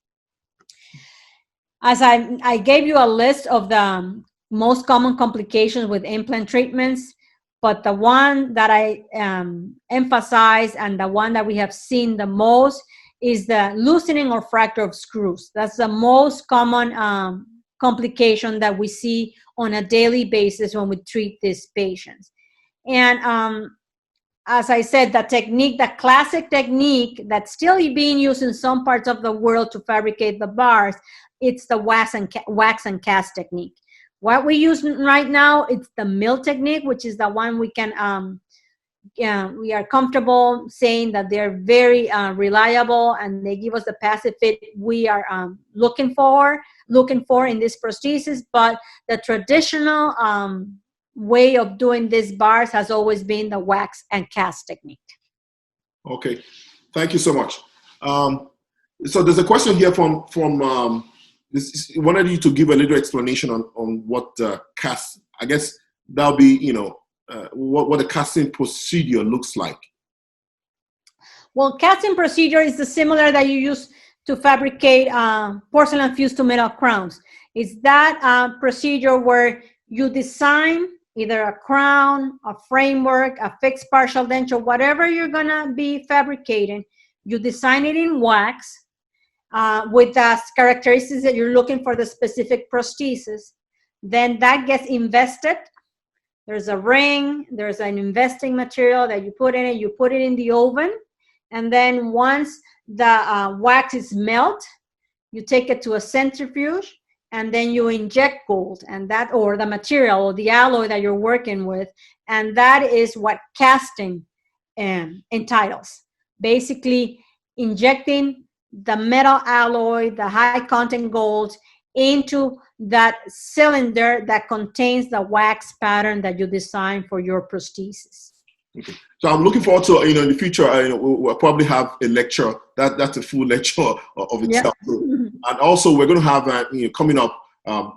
As I gave you a list of the most common complications with implant treatments, but the one that I emphasize and the one that we have seen the most is the loosening or fracture of screws. That's the most common complication that we see on a daily basis when we treat these patients. And as I said, the technique, the classic technique that's still being used in some parts of the world to fabricate the bars, it's the wax and cast technique. What we use right now, it's the mill technique, which is the one we can, we are comfortable saying that they're very reliable and they give us the passive fit we are looking for in this prosthesis. But the traditional way of doing these bars has always been the wax and cast technique. Okay, thank you so much. So there's a question here from wanted you to give a little explanation on what cast, I guess that'll be, what the casting procedure looks like. Well, casting procedure is the similar that you use to fabricate porcelain fused to metal crowns. It's that procedure where you design either a crown, a framework, a fixed partial denture, whatever you're gonna be fabricating, you design it in wax with the characteristics that you're looking for the specific prosthesis. Then that gets invested There's a ring, there's an investing material that you put in it, you put it in the oven, and then once the wax is melt, you take it to a centrifuge, and then you inject gold, and that, or the material or the alloy that you're working with, and that is what casting entitles. Basically, injecting the metal alloy, the high content gold, into that cylinder that contains the wax pattern that you design for your prosthesis. Okay. So I'm looking forward to, in the future, we'll probably have a lecture. That's a full lecture of itself. Yep. And also we're going to have, coming up,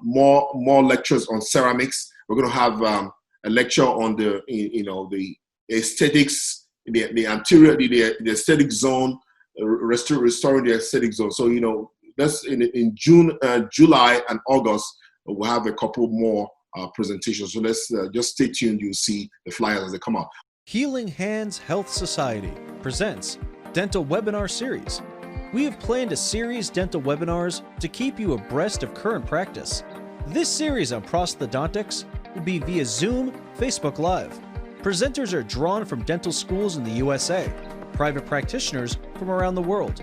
more lectures on ceramics. We're going to have a lecture on the, the aesthetics, the anterior, the aesthetic zone, restoring the aesthetic zone. So, that's in June, July, and August. We'll have a couple more presentations. So let's just stay tuned. You'll see the flyers as they come out. Healing Hands Health Society presents Dental Webinar Series. We have planned a series dental webinars to keep you abreast of current practice. This series on prosthodontics will be via Zoom, Facebook Live. Presenters are drawn from dental schools in the USA, private practitioners from around the world.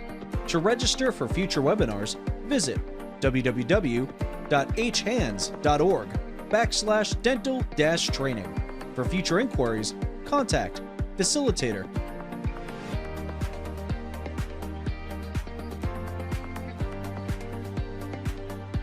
To register for future webinars, visit www.hhands.org/dental-training. For future inquiries, contact Facilitator